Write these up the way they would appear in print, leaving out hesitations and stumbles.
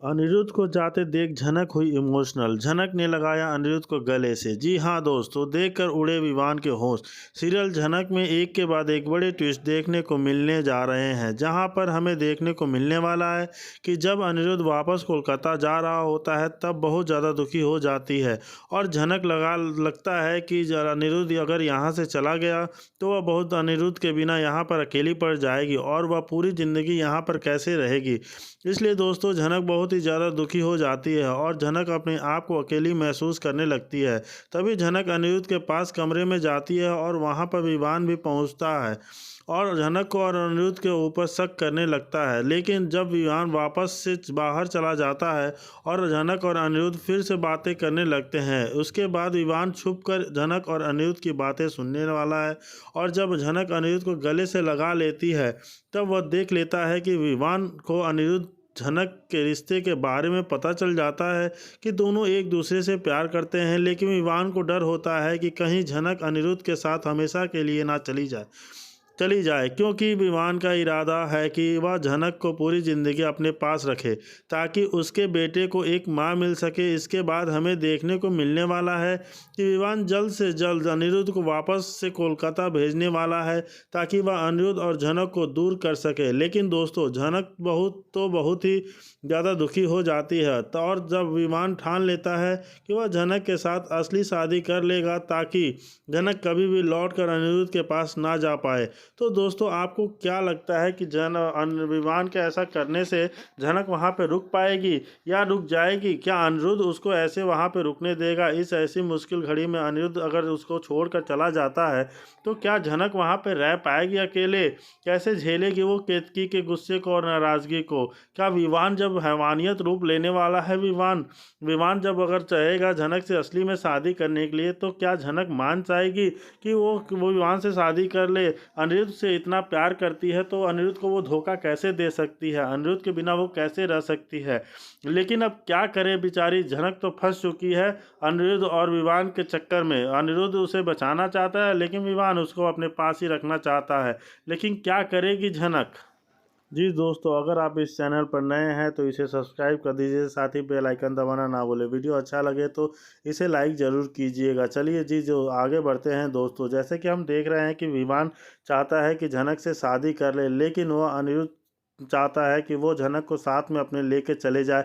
अनिरुद्ध को जाते देख झनक हुई इमोशनल। झनक ने लगाया अनिरुद्ध को गले से। जी हाँ दोस्तों, देखकर उड़े विवान के होश। सीरियल झनक में एक के बाद एक बड़े ट्विस्ट देखने को मिलने जा रहे हैं, जहां पर हमें देखने को मिलने वाला है कि जब अनिरुद्ध वापस कोलकाता जा रहा होता है तब बहुत ज़्यादा दुखी हो जाती है और झनक लगता है कि अनिरुद्ध अगर यहाँ से चला गया तो वह बहुत अनिरुद्ध के बिना यहाँ पर अकेली पड़ जाएगी और वह पूरी ज़िंदगी यहाँ पर कैसे रहेगी। इसलिए दोस्तों झनक बहुत ही ज़्यादा दुखी हो जाती है और झनक अपने आप को अकेली महसूस करने लगती है। तभी झनक अनिरुद्ध के पास कमरे में जाती है और वहाँ पर विवान भी पहुँचता है और झनक को और अनिरुद्ध के ऊपर शक करने लगता है। लेकिन जब विवान वापस से बाहर चला जाता है और झनक और अनिरुद्ध फिर से बातें करने लगते हैं, उसके बाद विवान छुपकर झनक और अनिरुद्ध की बातें सुनने वाला है और जब झनक अनिरुद्ध को गले से लगा लेती है तब वह देख लेता है कि विवान को अनिरुद्ध झनक के रिश्ते के बारे में पता चल जाता है कि दोनों एक दूसरे से प्यार करते हैं। लेकिन विवान को डर होता है कि कहीं झनक अनिरुद्ध के साथ हमेशा के लिए ना चली जाए, क्योंकि विवान का इरादा है कि वह झनक को पूरी ज़िंदगी अपने पास रखे ताकि उसके बेटे को एक माँ मिल सके। इसके बाद हमें देखने को मिलने वाला है कि विवान जल्द से जल्द अनिरुद्ध को वापस से कोलकाता भेजने वाला है ताकि वह अनिरुद्ध और झनक को दूर कर सके। लेकिन दोस्तों झनक बहुत ही ज़्यादा दुखी हो जाती है और जब विवान ठान लेता है कि वह झनक के साथ असली शादी कर लेगा ताकि झनक कभी भी लौट कर अनिरुद्ध के पास ना जा पाए। तो दोस्तों आपको क्या लगता है कि विवान के ऐसा करने से झनक वहाँ पे रुक पाएगी या रुक जाएगी? क्या अनिरुद्ध उसको ऐसे वहाँ पे रुकने देगा? इस ऐसी मुश्किल घड़ी में अनिरुद्ध अगर उसको छोड़कर चला जाता है तो क्या झनक वहाँ पे रह पाएगी अकेले? कैसे झेलेगी वो केतकी के गुस्से को और नाराज़गी को? क्या विवान जब हैवानियत रूप लेने वाला है, विवान जब अगर चाहेगा झनक से असली में शादी करने के लिए, तो क्या झनक मान जाएगी कि वो विवान से शादी कर ले? अनिरुद्ध से इतना प्यार करती है तो अनिरुद्ध को वो धोखा कैसे दे सकती है? अनिरुद्ध के बिना वो कैसे रह सकती है? लेकिन अब क्या करे बेचारी झनक तो फंस चुकी है अनिरुद्ध और विवान के चक्कर में। अनिरुद्ध उसे बचाना चाहता है लेकिन विवान उसको अपने पास ही रखना चाहता है। लेकिन क्या करेगी झनक? जी दोस्तों, अगर आप इस चैनल पर नए हैं तो इसे सब्सक्राइब कर दीजिए, साथ ही बेल आइकन दबाना ना भूलें। वीडियो अच्छा लगे तो इसे लाइक ज़रूर कीजिएगा। चलिए जी, जो आगे बढ़ते हैं दोस्तों, जैसे कि हम देख रहे हैं कि विवान चाहता है कि झनक से शादी कर ले, लेकिन वह अनिरुद्ध चाहता है कि वो झनक को साथ में अपने लेके चले जाए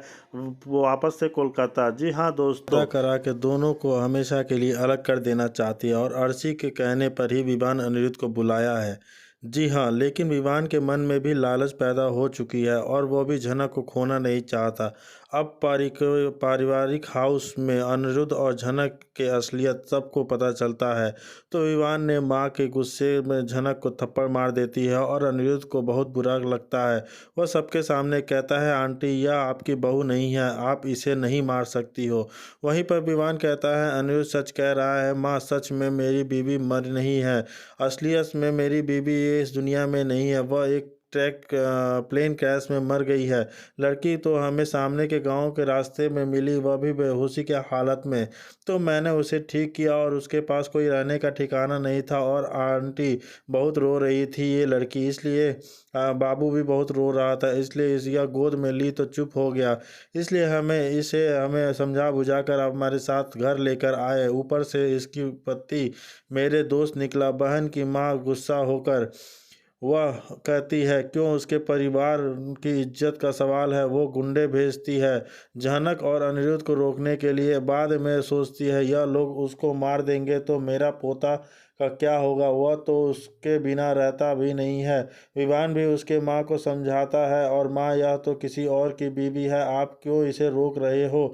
वापस से कोलकाता। जी हाँ दोस्तों, करा के दोनों को हमेशा के लिए अलग कर देना चाहती है और अर्शी के कहने पर ही विवान अनिरुद्ध को बुलाया है। जी हाँ, लेकिन विवान के मन में भी लालच पैदा हो चुकी है और वो भी झनक को खोना नहीं चाहता। अब पारिवारिक हाउस में अनिरुद्ध और झनक के असलियत सबको पता चलता है तो विवान ने माँ के गुस्से में झनक को थप्पड़ मार देती है और अनिरुद्ध को बहुत बुरा लगता है। वह सबके सामने कहता है, आंटी यह आपकी बहू नहीं है, आप इसे नहीं मार सकती हो। वहीं पर विवान कहता है, अनिरुद्ध सच कह रहा है माँ, सच में मेरी बीवी मर नहीं है। असलियत में मेरी बीवी इस दुनिया में नहीं है, वह एक प्लेन क्रैश में मर गई है। लड़की तो हमें सामने के गांव के रास्ते में मिली, वह भी बेहोशी की हालत में। तो मैंने उसे ठीक किया और उसके पास कोई रहने का ठिकाना नहीं था और आंटी बहुत रो रही थी ये लड़की, इसलिए बाबू भी बहुत रो रहा था, इसलिए इसका गोद में ली तो चुप हो गया। इसलिए हमें समझा बुझा कर हमारे साथ घर लेकर आए। ऊपर से इसकी पति मेरे दोस्त निकला। बहन की माँ गुस्सा होकर वह कहती है, क्यों उसके परिवार की इज्जत का सवाल है, वो गुंडे भेजती है झनक और अनिरुद्ध को रोकने के लिए। बाद में सोचती है यह लोग उसको मार देंगे तो मेरा पोता का क्या होगा, वह तो उसके बिना रहता भी नहीं है। विवान भी उसके माँ को समझाता है, और माँ यह तो किसी और की बीवी है, आप क्यों इसे रोक रहे हो।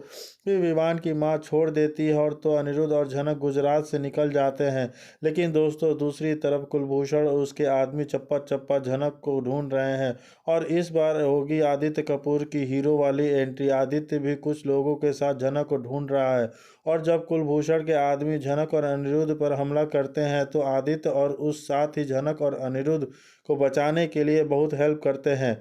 फिर विवान की माँ छोड़ देती है और तो अनिरुद्ध और झनक गुजरात से निकल जाते हैं। लेकिन दोस्तों दूसरी तरफ कुलभूषण और उसके आदमी चप्पा चप्पा झनक को ढूंढ रहे हैं और इस बार होगी आदित्य कपूर की हीरो वाली एंट्री। आदित्य भी कुछ लोगों के साथ झनक को ढूंढ रहा है और जब कुलभूषण के आदमी झनक और अनिरुद्ध पर हमला करते हैं तो आदित्य और उस साथ ही झनक और अनिरुद्ध को बचाने के लिए बहुत हेल्प करते हैं।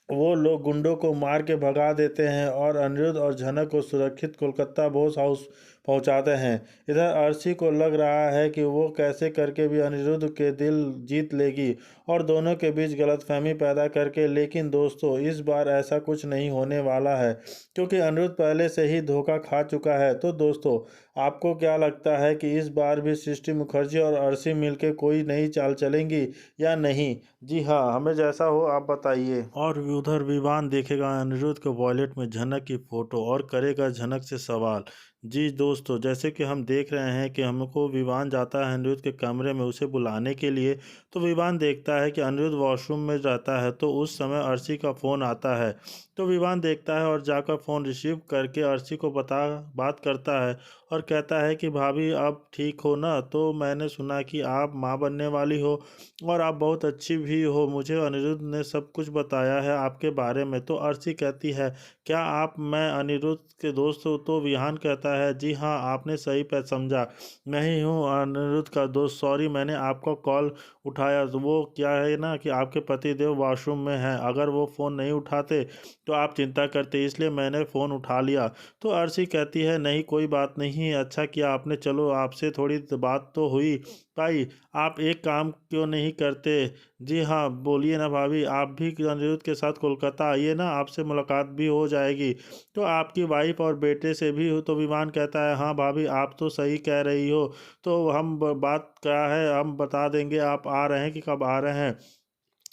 वो लोग गुंडों को मार के भगा देते हैं और अनिरुद्ध और झनक को सुरक्षित कोलकाता बोस हाउस पहुंचाते हैं। इधर अर्शी को लग रहा है कि वो कैसे करके भी अनिरुद्ध के दिल जीत लेगी और दोनों के बीच गलतफहमी पैदा करके, लेकिन दोस्तों इस बार ऐसा कुछ नहीं होने वाला है क्योंकि अनिरुद्ध पहले से ही धोखा खा चुका है। तो दोस्तों आपको क्या लगता है कि इस बार भी सृष्टि मुखर्जी और अर्शी मिलकर कोई नई चाल चलेंगी या नहीं? जी हाँ, हमें जैसा हो आप बताइए। और उधर विवान देखेगा अनिरुद्ध के वॉलेट में झनक की फोटो और करेगा झनक से सवाल। जी दोस्तों, जैसे कि हम देख रहे हैं कि हमको विवान जाता है अनिरुद्ध के कमरे में उसे बुलाने के लिए। तो विवान देखता है कि अनिरुद्ध वॉशरूम में रहता है, तो उस समय अर्शी का फ़ोन आता है। तो विवान देखता है और जाकर फ़ोन रिसीव करके अर्शी को बात करता है और कहता है कि भाभी आप ठीक हो ना? तो मैंने सुना कि आप माँ बनने वाली हो और आप बहुत अच्छी भी हो, मुझे अनिरुद्ध ने सब कुछ बताया है आपके बारे में। तो अर्शी कहती है क्या आप मैं अनिरुद्ध के दोस्त हो? तो विहान कहता है जी हाँ, आपने सही पे समझा, मैं ही हूँ अनिरुद्ध का दोस्त। सॉरी मैंने आपका कॉल उठाया, तो वो क्या है ना कि आपके पतिदेव वॉशरूम में हैं, अगर वो फ़ोन नहीं उठाते तो आप चिंता करते, इसलिए मैंने फ़ोन उठा लिया। तो अर्शी कहती है नहीं कोई बात नहीं, अच्छा किया आपने, चलो आपसे थोड़ी बात तो हुई पाई, आप एक काम क्यों नहीं करते? जी हाँ बोलिए ना भाभी, आप भी अनिरुद्ध के साथ कोलकाता आइए ना, आपसे मुलाकात भी हो जाएगी, तो आपकी वाइफ और बेटे से भी हो। तो विमान कहता है हाँ भाभी आप तो सही कह रही हो, तो हम बात क्या है हम बता देंगे, आप आ रहे हैं कि कब आ रहे हैं?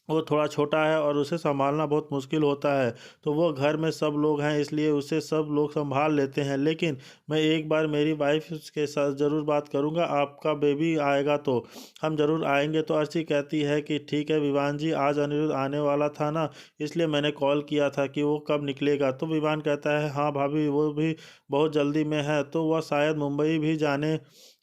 वो थोड़ा छोटा है और उसे संभालना बहुत मुश्किल होता है, तो वो घर में सब लोग हैं इसलिए उसे सब लोग संभाल लेते हैं, लेकिन मैं एक बार मेरी वाइफ के साथ ज़रूर बात करूंगा, आपका बेबी आएगा तो हम ज़रूर आएंगे। तो अर्शी कहती है कि ठीक है विवान जी, आज अनिरुद्ध आने वाला था ना, इसलिए मैंने कॉल किया था कि वो कब निकलेगा? तो विवान कहता है हाँ भाभी वो भी बहुत जल्दी में है, तो वह शायद मुंबई भी जाने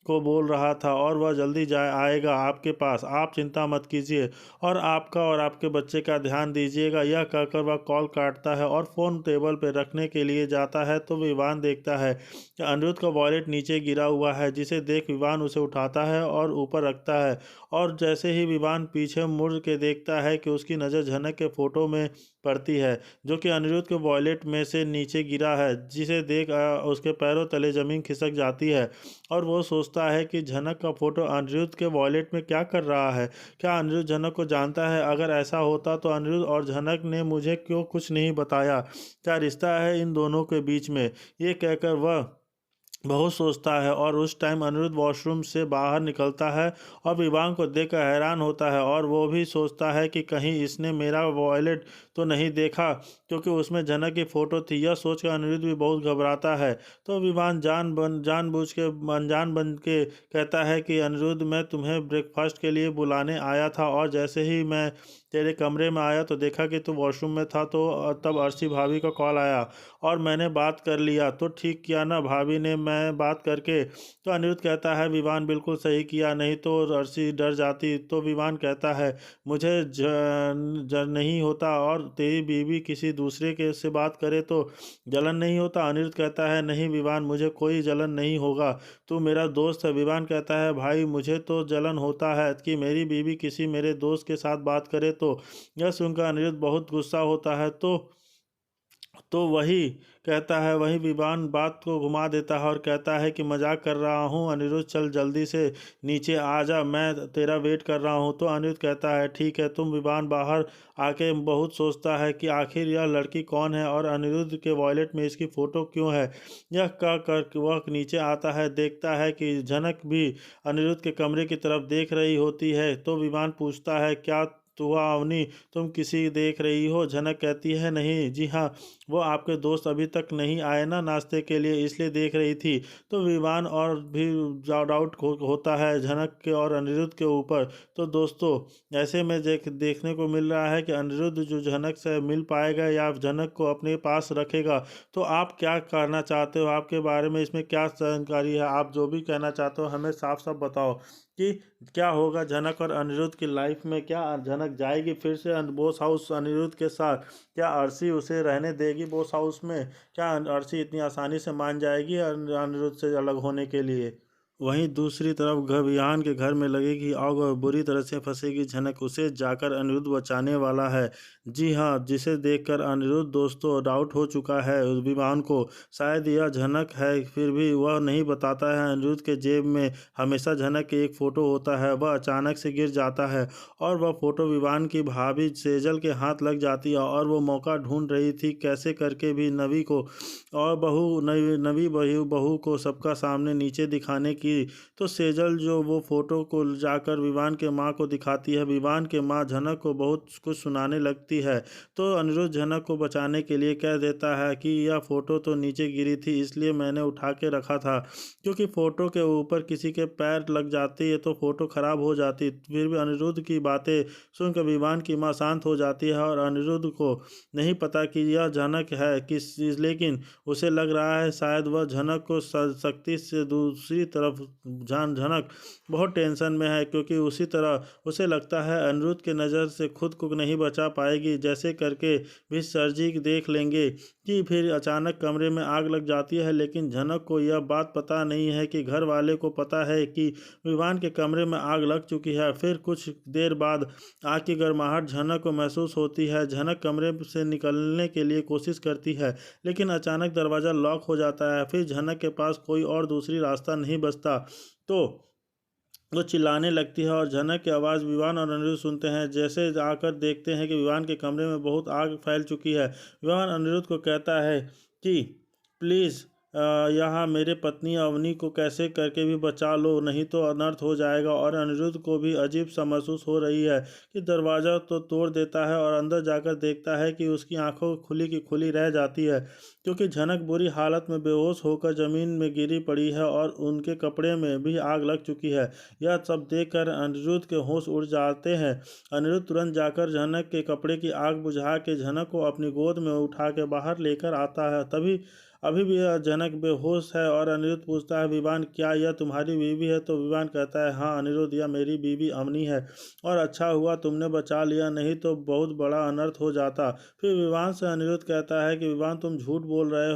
को बोल रहा था और वह जल्दी जाए आएगा आपके पास, आप चिंता मत कीजिए और आपका और आपके बच्चे का ध्यान दीजिएगा। यह कहकर वह कॉल काटता है और फ़ोन टेबल पर रखने के लिए जाता है। तो विवान देखता है कि अनिरुद्ध का वॉलेट नीचे गिरा हुआ है, जिसे देख विवान उसे उठाता है और ऊपर रखता है। और जैसे ही विवान पीछे मुड़ के देखता है कि उसकी नज़र झनक के फोटो में पड़ती है, जो कि अनिरुद्ध के वॉलेट में से नीचे गिरा है, जिसे देख उसके पैरों तले ज़मीन खिसक जाती है और वो सोचता है कि झनक का फोटो अनिरुद्ध के वॉलेट में क्या कर रहा है? क्या अनिरुद्ध झनक को जानता है? अगर ऐसा होता तो अनिरुद्ध और झनक ने मुझे क्यों कुछ नहीं बताया? क्या रिश्ता है इन दोनों के बीच में? ये कहकर वह बहुत सोचता है और उस टाइम अनिरुद्ध वॉशरूम से बाहर निकलता है और विवान को देखकर हैरान होता है और वो भी सोचता है कि कहीं इसने मेरा वॉलेट तो नहीं देखा, क्योंकि उसमें झनक की फ़ोटो थी। यह सोचकर अनिरुद्ध भी बहुत घबराता है। तो विवान जानबूझ के अनजान बन के कहता है कि अनिरुद्ध मैं तुम्हें ब्रेकफास्ट के लिए बुलाने आया था और जैसे ही मैं तेरे कमरे में आया तो देखा कि तू वॉशरूम में था, तो तब अर्शी भाभी का कॉल आया और मैंने बात कर लिया, तो ठीक किया ना भाभी ने मैं बात करके? तो अनिरुद्ध कहता है विवान बिल्कुल सही किया, नहीं तो अर्शी डर जाती। तो विवान कहता है मुझे नहीं होता और तेरी बीवी किसी दूसरे के से बात करे तो जलन नहीं होता? अनिरुद्ध कहता है नहीं विवान मुझे कोई जलन नहीं होगा, तू मेरा दोस्त है। विवान कहता है भाई मुझे तो जलन होता है कि मेरी बीवी किसी मेरे दोस्त के साथ बात करे तो। यह सुनकर अनिरुद्ध बहुत गुस्सा होता है। तो वही कहता है, वही विवान बात को घुमा देता है और कहता है कि मजाक कर रहा हूँ अनिरुद्ध, चल जल्दी से नीचे आ जा, मैं तेरा वेट कर रहा हूँ। तो अनिरुद्ध कहता है ठीक है तुम। विवान बाहर आके बहुत सोचता है कि आखिर यह लड़की कौन है और अनिरुद्ध के वॉलेट में इसकी फ़ोटो क्यों है। यह कह कर वह नीचे आता है, देखता है कि झनक भी अनिरुद्ध के कमरे की तरफ देख रही होती है। तो विवान पूछता है क्या हुआ अवनी, तुम किसी देख रही हो? झनक कहती है नहीं जी हाँ, वो आपके दोस्त अभी तक नहीं आए ना नाश्ते के लिए, इसलिए देख रही थी। तो विवान और भी डाउट होता है झनक के और अनिरुद्ध के ऊपर। तो दोस्तों ऐसे में देखने को मिल रहा है कि अनिरुद्ध जो झनक से मिल पाएगा या झनक को अपने पास रखेगा। तो आप क्या करना चाहते हो? आपके बारे में इसमें क्या जानकारी है? आप जो भी कहना चाहते हो हमें साफ साफ बताओ कि क्या होगा झनक और अनिरुद्ध की लाइफ में? क्या झनक जाएगी फिर से बोस हाउस अनिरुद्ध के साथ? क्या अर्शी उसे रहने देगी बोस हाउस में? क्या अर्शी इतनी आसानी से मान जाएगी अनिरुद्ध से अलग होने के लिए? वहीं दूसरी तरफ विवान के घर में लगेगी आग और बुरी तरह से फंसेगी झनक। उसे जाकर अनिरुद्ध बचाने वाला है। जी हाँ, जिसे देखकर अनिरुद्ध दोस्तों डाउट हो चुका है उस विवान को, शायद यह झनक है। फिर भी वह नहीं बताता है। अनिरुद्ध के जेब में हमेशा झनक की एक फ़ोटो होता है। वह अचानक से गिर जाता है और वह फ़ोटो विवान की भाभी सेजल के हाथ लग जाती है और वो मौका ढूंढ रही थी कैसे करके भी नवी को और नवी बहू को सबका सामने नीचे दिखाने की। तो सेजल जो वो फोटो को जाकर विवान के माँ को दिखाती है। विवान के माँ झनक को बहुत कुछ सुनाने लगती है। तो अनिरुद्ध झनक को बचाने के लिए कह देता है कि यह फोटो तो नीचे गिरी थी, इसलिए मैंने उठा के रखा था, क्योंकि फोटो के ऊपर किसी के पैर लग जाती है तो फोटो खराब हो जाती। फिर भी अनिरुद्ध की बातें सुनकर विवान की माँ शांत हो जाती है और अनिरुद्ध को नहीं पता कि यह झनक है किस, लेकिन उसे लग रहा है शायद वह झनक को सख्ती से। दूसरी तरफ झनक बहुत टेंशन में है, क्योंकि उसी तरह उसे लगता है अनिरुद्ध के नज़र से खुद को नहीं बचा पाएगी। जैसे करके भी सरजी देख लेंगे कि फिर अचानक कमरे में आग लग जाती है। लेकिन झनक को यह बात पता नहीं है कि घर वाले को पता है कि विवान के कमरे में आग लग चुकी है। फिर कुछ देर बाद आग की गर्माहट झनक को महसूस होती है। झनक कमरे से निकलने के लिए कोशिश करती है, लेकिन अचानक दरवाज़ा लॉक हो जाता है। फिर झनक के पास कोई और दूसरी रास्ता नहीं बचता, तो वो चिल्लाने लगती है और झनक की आवाज़ विवान और अनिरुद्ध सुनते हैं। जैसे आकर देखते हैं कि विवान के कमरे में बहुत आग फैल चुकी है। विवान अनिरुद्ध को कहता है कि प्लीज़ यहाँ मेरे पत्नी अवनी को कैसे करके भी बचा लो, नहीं तो अनर्थ हो जाएगा। और अनिरुद्ध को भी अजीब सा महसूस हो रही है कि दरवाज़ा तो तोड़ देता है और अंदर जाकर देखता है कि उसकी आंखों खुली की खुली रह जाती है, क्योंकि झनक बुरी हालत में बेहोश होकर ज़मीन में गिरी पड़ी है और उनके कपड़े में भी आग लग चुकी है। यह सब देखकर अनिरुद्ध के होश उड़ जाते हैं। अनिरुद्ध तुरंत जाकर झनक के कपड़े की आग बुझा के झनक को अपनी गोद में उठा के बाहर लेकर आता है। तभी अभी भी यह जनक बेहोश है और अनिरुद्ध पूछता है विवान क्या यह तुम्हारी बीवी है? तो विवान कहता है हाँ अनिरुद्ध, यह मेरी बीवी अवनी है और अच्छा हुआ तुमने बचा लिया, नहीं तो बहुत बड़ा अनर्थ हो जाता। फिर विवान से अनिरुद्ध कहता है कि विवान तुम झूठ बोल रहे हो,